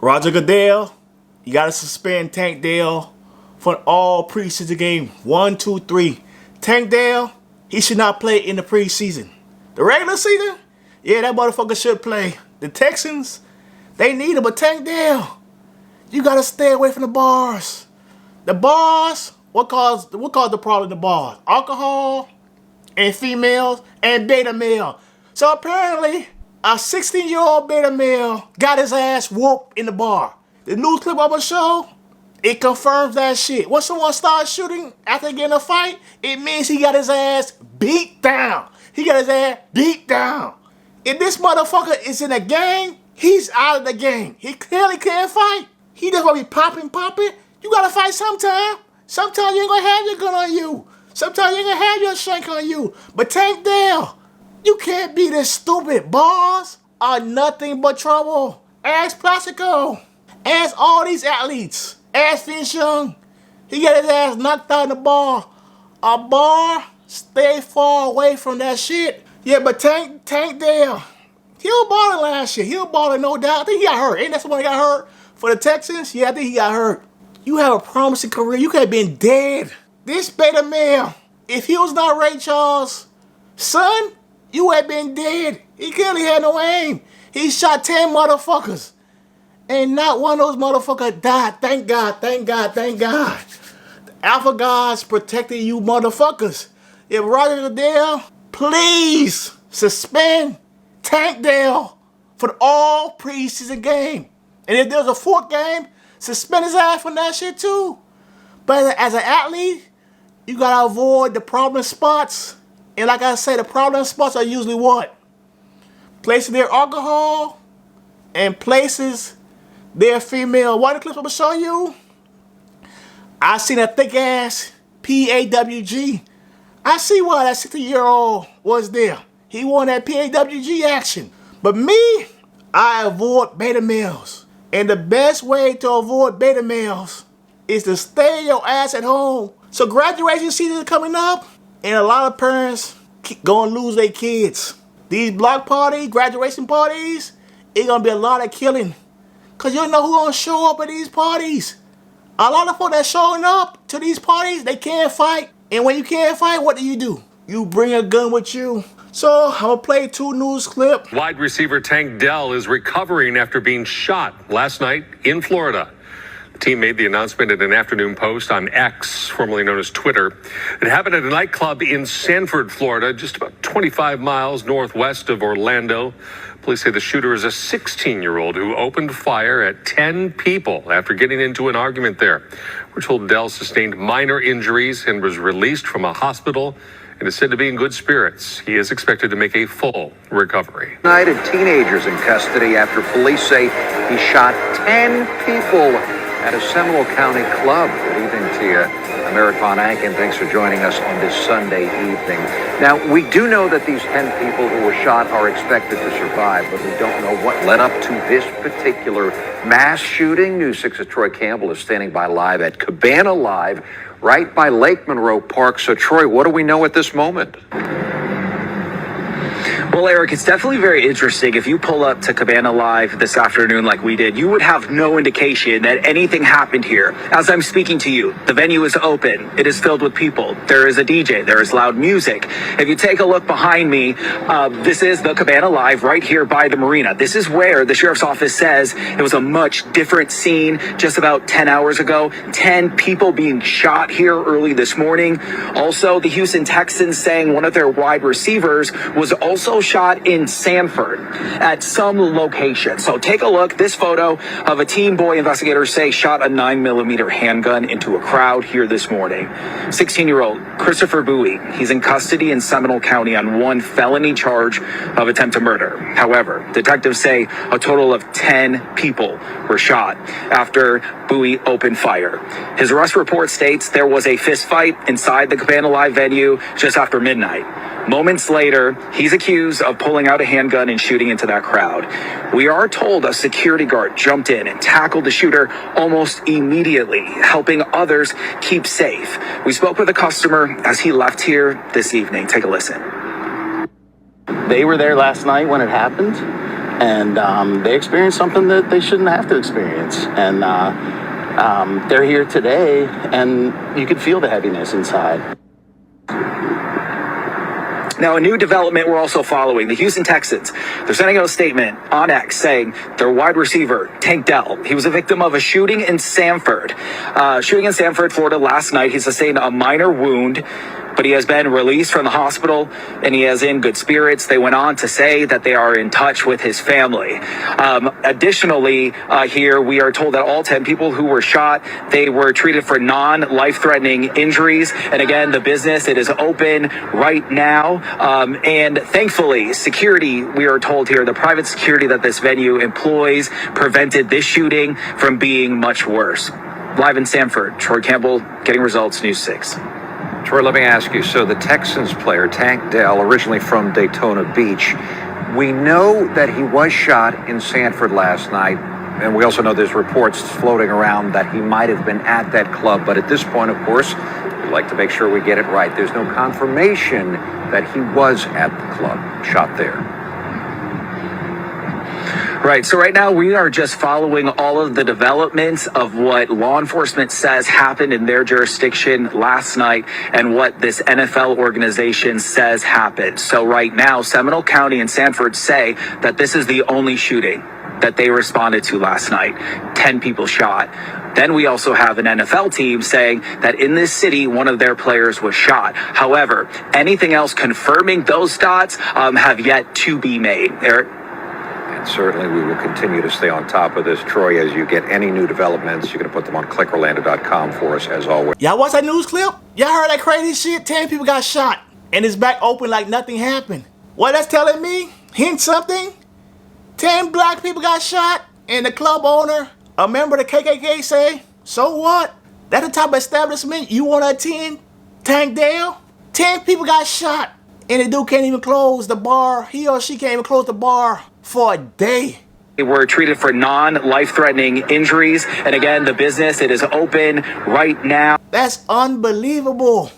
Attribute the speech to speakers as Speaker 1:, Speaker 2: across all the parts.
Speaker 1: Roger Goodell, you got to suspend Tank Dell for all preseason game 1, 2, 3. Tank Dell, he should not play in the preseason. The regular season, yeah, that motherfucker should play. The Texans, they need him, but Tank Dell, you got to stay away from the bars. The bars, what caused the problem in the bars? Alcohol and females and beta male. So apparently, a 16-year-old beta male got his ass whooped in the bar. The news clip I'm gonna show, it confirms that shit. When someone starts shooting after getting a fight, it means he got his ass beat down. He got his ass beat down. If this motherfucker is in a gang, he's out of the gang. He clearly can't fight. He just gonna be popping. You gotta fight sometime. Sometimes you ain't gonna have your gun on you. Sometimes you ain't gonna have your shank on you. But Tank Dell, you can't be this stupid. Bars are nothing but trouble. Ask Plaxico. Ask all these athletes. Ask Vince Young. He got his ass knocked out in the bar. A bar, stay far away from that shit. Yeah, but Tank Dell, he was balling last year. He was balling, no doubt. I think he got hurt. Ain't that someone that got hurt for the Texans? Yeah, I think he got hurt. You have a promising career. You could have been dead. This beta male, if he was not Ray Charles' son, you had been dead. He clearly had no aim. He shot 10 motherfuckers. And not one of those motherfuckers died. Thank God. The Alpha gods protected you motherfuckers. If Roger Goodell, please suspend Tank Dell for all preseason game. And if there's a fourth game, suspend his ass from that shit too. But as an athlete, you gotta avoid the problem spots. And like I say, the problem spots are usually what? Places near alcohol and places near female. One of the clips I'm gonna show you, I seen a thick ass PAWG. I see why that 60-year-old was there. He won that PAWG action. But me, I avoid beta males. And the best way to avoid beta males is to stay your ass at home. So graduation season is coming up, and a lot of parents gonna lose their kids. These block parties, graduation parties, it's gonna be a lot of killing. Cause you don't know who gonna show up at these parties. A lot of folks that showing up to these parties, they can't fight. And when you can't fight, what do? You bring a gun with you. So I'm gonna play 2 news clips.
Speaker 2: Wide receiver Tank Dell is recovering after being shot last night in Florida. The team made the announcement in an afternoon post on X, formerly known as Twitter. It happened at a nightclub in Sanford, Florida, just about 25 miles northwest of Orlando. Police say the shooter is a 16-year-old who opened fire at 10 people after getting into an argument there. We're told Dell sustained minor injuries and was released from a hospital and is said to be in good spirits. He is expected to make a full recovery.
Speaker 3: United teenagers in custody after police say he shot 10 people at a Seminole County club. Good evening to you. I'm Eric Von Anken. Thanks for joining us on this Sunday evening. Now, we do know that these 10 people who were shot are expected to survive, but we don't know what led up to this particular mass shooting. News 6's Troy Campbell is standing by live at Cabana Live, right by Lake Monroe Park. So, Troy, what do we know at this moment?
Speaker 4: Well, Eric, it's definitely very interesting. If you pull up to Cabana Live this afternoon like we did, you would have no indication that anything happened here. As I'm speaking to you, the venue is open. It is filled with people. There is a DJ. There is loud music. If you take a look behind me, this is the Cabana Live right here by the marina. This is where the sheriff's office says it was a much different scene just about 10 hours ago. 10 people being shot here early this morning. Also, the Houston Texans saying one of their wide receivers was also shot in Sanford at some location. So take a look. This photo of a teen boy, investigators say, shot a 9mm handgun into a crowd here this morning. 16-year-old Christopher Bowie. He's in custody in Seminole County on 1 felony charge of attempt to murder. However, detectives say a total of 10 people were shot after Bowie opened fire. His arrest report states there was a fist fight inside the Cabana Live venue just after midnight. Moments later, he's accused of pulling out a handgun and shooting into that crowd. We are told a security guard jumped in and tackled the shooter almost immediately, helping others keep safe. We spoke with a customer as he left here this evening. Take a listen.
Speaker 5: They were there last night when it happened. and they experienced something that they shouldn't have to experience. And they're here today, and you can feel the heaviness inside.
Speaker 4: Now, a new development we're also following. The Houston Texans, they're sending out a statement on X saying their wide receiver, Tank Dell, he was a victim of a shooting in Sanford. Florida last night. He sustained a minor wound, but he has been released from the hospital and he is in good spirits. They went on to say that they are in touch with his family. Additionally, here we are told that all 10 people who were shot, they were treated for non-life-threatening injuries. And again, the business, it is open right now. And thankfully, security, we are told here, the private security that this venue employs prevented this shooting from being much worse. Live in Sanford, Troy Campbell, Getting Results, News 6.
Speaker 3: Troy, let me ask you, so the Texans player, Tank Dell, originally from Daytona Beach, we know that he was shot in Sanford last night, and we also know there's reports floating around that he might have been at that club, but at this point, of course, we like to make sure we get it right. There's no confirmation that he was at the club, shot there.
Speaker 4: Right. So right now we are just following all of the developments of what law enforcement says happened in their jurisdiction last night and what this NFL organization says happened. So right now, Seminole County and Sanford say that this is the only shooting that they responded to last night. 10 people shot. Then we also have an NFL team saying that in this city, one of their players was shot. However, anything else confirming those dots have yet to be made. Eric?
Speaker 3: And certainly we will continue to stay on top of this. Troy, as you get any new developments, you're going to put them on clickorlando.com for us, as always.
Speaker 1: Y'all watch that news clip? Y'all heard that crazy shit? 10 people got shot, and it's back open like nothing happened. What that's telling me? Hint something? 10 black people got shot, and the club owner, a member of the KKK, say, so what? That's the type of establishment you want to attend? Tank Dell? 10 people got shot, and the dude can't even close the bar. He or she can't even close the bar for a day.
Speaker 4: They were treated for non-life-threatening injuries. And again, the business, it is open right now.
Speaker 1: That's unbelievable.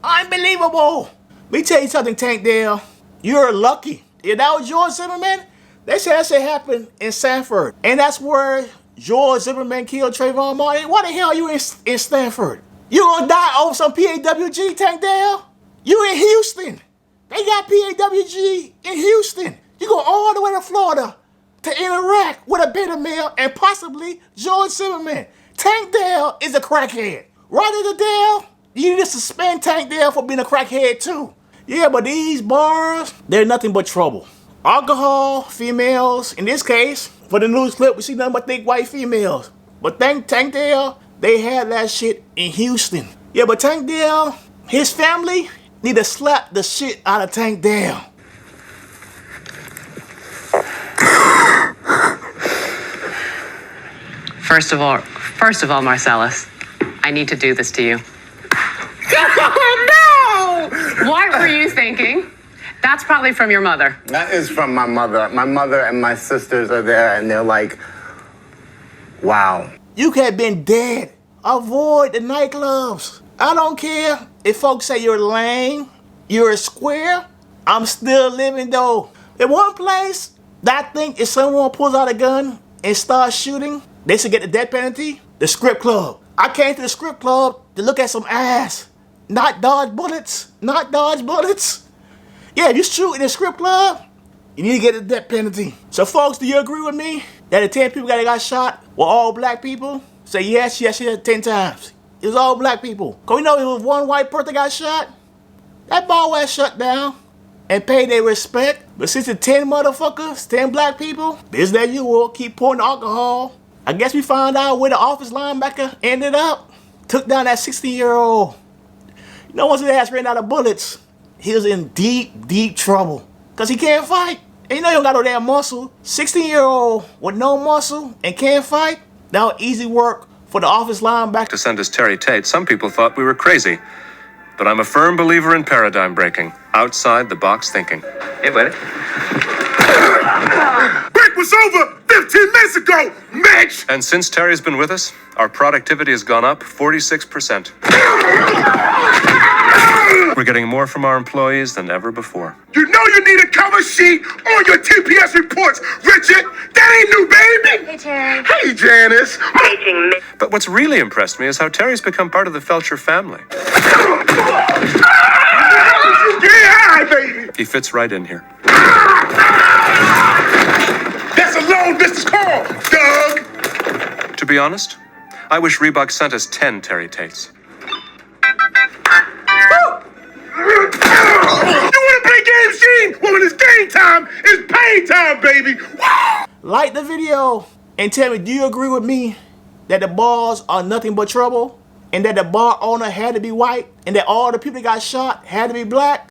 Speaker 1: Unbelievable. Let me tell you something, Tank Dell. You're lucky. If that was George Zimmerman, they said that shit happened in Sanford. And that's where George Zimmerman killed Trayvon Martin. Why the hell are you in Stanford? You gonna die over some PAWG, Tank Dell? You in Houston. They got PAWG in Houston. You go all the way to Florida to interact with a beta male and possibly George Zimmerman. Tank Dell is a crackhead. Right, Dell? You need to suspend Tank Dell for being a crackhead too. Yeah, but these bars, they're nothing but trouble. Alcohol, females, in this case, for the news clip, we see nothing but thick white females. But Tank Dell, they had that shit in Houston. Yeah, but Tank Dell, his family need to slap the shit out of Tank Dell.
Speaker 6: First of all, Marcellus, I need to do this to you.
Speaker 7: Oh, no!
Speaker 6: What were you thinking? That's probably from your mother.
Speaker 7: That is from my mother. My mother and my sisters are there, and they're like, wow.
Speaker 1: You could have been dead. Avoid the nightclubs. I don't care if folks say you're lame, you're a square. I'm still living though. In one place that I think if someone pulls out a gun and starts shooting, they should get the death penalty. The strip club. I came to the strip club to look at some ass, not dodge bullets, not dodge bullets. Yeah, if you shoot in the strip club, you need to get the death penalty. So folks, do you agree with me that the 10 people that got shot were all black people? Say yes, 10 times. It was all black people. Cause we know it was one white person that got shot. That bar was shut down and paid their respect. But since the 10 motherfuckers, 10 black people, business as usual, keep pouring alcohol. I guess we found out where the office linebacker ended up. Took down that 16-year-old. You know, once his ass ran out of bullets, he was in deep, deep trouble. Cause he can't fight. And you know he don't got no damn muscle. 16-year-old with no muscle and can't fight. That was easy work for the office linebacker
Speaker 8: to send us Terry Tate. Some people thought we were crazy. But I'm a firm believer in paradigm breaking. Outside the box thinking.
Speaker 9: Hey, buddy.
Speaker 10: Break was over 15 minutes ago, Mitch!
Speaker 8: And since Terry's been with us, our productivity has gone up 46%. We're getting more from our employees than ever before.
Speaker 10: You know you need a cover sheet on your TPS reports, Richard. That ain't new, baby.
Speaker 9: Hey, Terry.
Speaker 10: Hey, Janice.
Speaker 8: But what's really impressed me is how Terry's become part of the Felcher family.
Speaker 10: Yeah, hi, baby.
Speaker 8: He fits right in here.
Speaker 10: That's a long distance call, Doug.
Speaker 8: To be honest, I wish Reebok sent us 10 Terry Tates.
Speaker 10: You wanna play games, Gene? Well, when it's game time, it's pain time, baby.
Speaker 1: Like the video and tell me, do you agree with me that the bars are nothing but trouble? And that the bar owner had to be white? And that all the people that got shot had to be black?